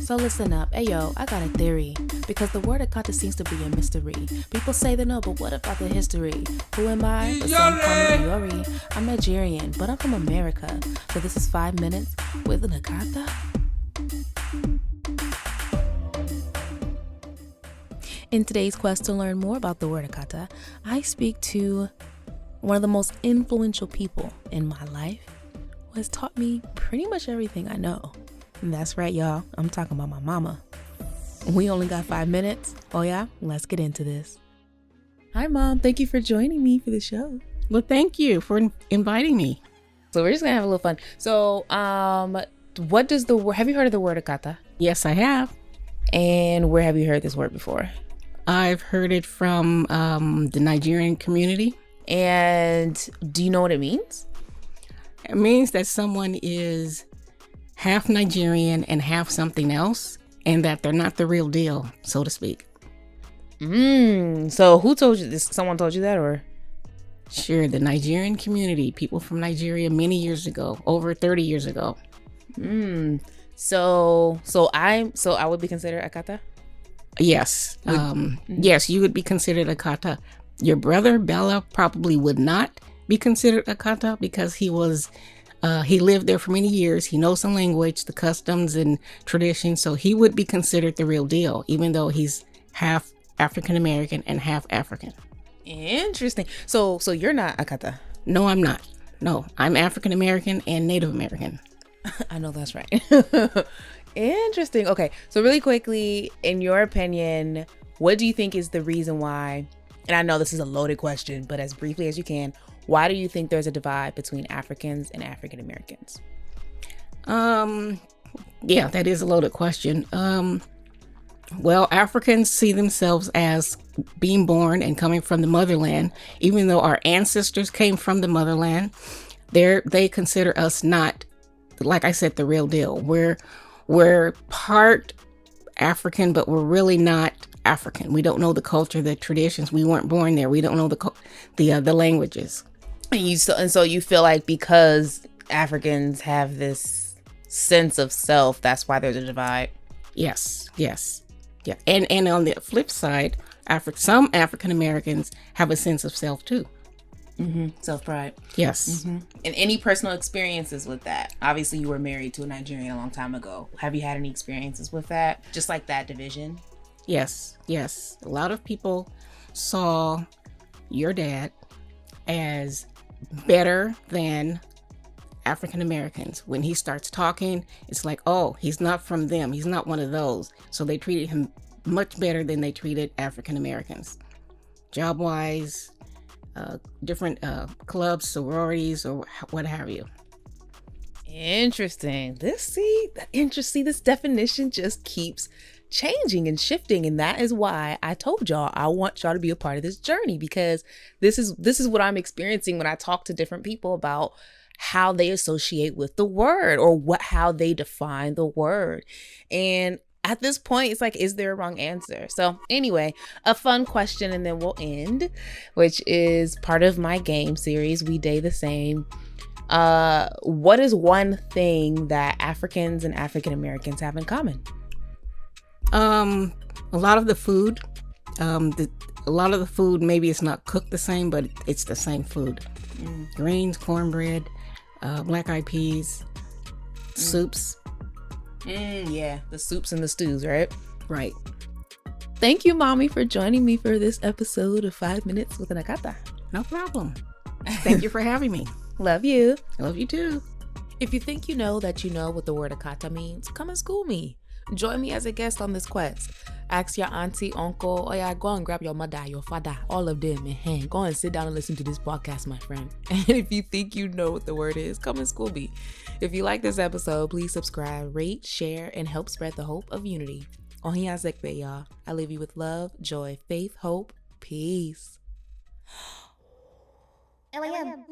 So listen up. Ayo, I got a theory. Because the word Akata seems to be a mystery. People say they know, but what about the history? Who am I? But some call me Iyore. I'm Nigerian, but I'm from America. So this is 5 minutes with an Akata. In today's quest to learn more about the word Akata, I speak to one of the most influential people in my life who has taught me pretty much everything I know. And that's right, y'all. I'm talking about my mama. We only got 5 minutes. Oh yeah? Let's get into this. Hi, Mom. Thank you for joining me for the show. Well, thank you for inviting me. So we're just going to have a little fun. So, what does have you heard of the word Akata? Yes, I have. And where have you heard this word before? I've heard it from the Nigerian community. And do you know what it means? It means that someone is half Nigerian and half something else, and that they're not the real deal, so to speak. So who told you this? Someone told you that, or? Sure, the Nigerian community, people from Nigeria many years ago, over 30 years ago. So I would be considered Akata? Yes. Yes, you would be considered Akata. Your brother, Bella, probably would not be considered Akata because he lived there for many years. He knows the language, the customs and traditions, so he would be considered the real deal, even though he's half African American and half African. Interesting. So you're not Akata? No, I'm not. No, I'm African American and Native American. I know that's right. Interesting. Okay, so really quickly, in your opinion, what do you think is the reason why, and I know this is a loaded question, but as briefly as you can, why do you think there's a divide between Africans and African Americans? Yeah, that is a loaded question. Well, Africans see themselves as being born and coming from the motherland. Even though our ancestors came from the motherland, they consider us not, like I said, the real deal. We're part African, but we're really not African. We don't know the culture, the traditions. We weren't born there. We don't know the languages. And so you feel like because Africans have this sense of self, that's why there's a divide? Yes. Yeah. And on the flip side, some African Americans have a sense of self too. Self-pride. Yes. And any personal experiences with that? Obviously, you were married to a Nigerian a long time ago. Have you had any experiences with that? Just like that division? Yes. A lot of people saw your dad as better than African Americans. When he starts talking, it's like, oh, he's not from them. He's not one of those. So they treated him much better than they treated African Americans. Job-wise, different clubs, sororities, or what have you. Interesting. This definition just keeps changing and shifting, and that is why I told y'all I want y'all to be a part of this journey, because this is what I'm experiencing when I talk to different people about how they associate with the word or how they define the word. And at this point, it's like, is there a wrong answer? So anyway, a fun question and then we'll end, which is part of my game series, We Day the Same. What is one thing that Africans and African Americans have in common? A lot of the food. A lot of the food, maybe it's not cooked the same, but it's the same food. Greens, cornbread, black-eyed peas, soups. Yeah, the soups and the stews, right? Right. Thank you, Mommy, for joining me for this episode of 5 Minutes with an Akata. No problem. Thank you for having me. Love you. I love you too. If you think you know that you know what the word Akata means, come and school me. Join me as a guest on this quest. Ask your auntie, uncle, or yeah, go and grab your mother, your father, all of them, and go and sit down and listen to this podcast, my friend. And if you think you know what the word is, come and school me. If you like this episode, please subscribe, rate, share, and help spread the hope of unity. Ohiya Zekbe, y'all. I leave you with love, joy, faith, hope, peace. LAM.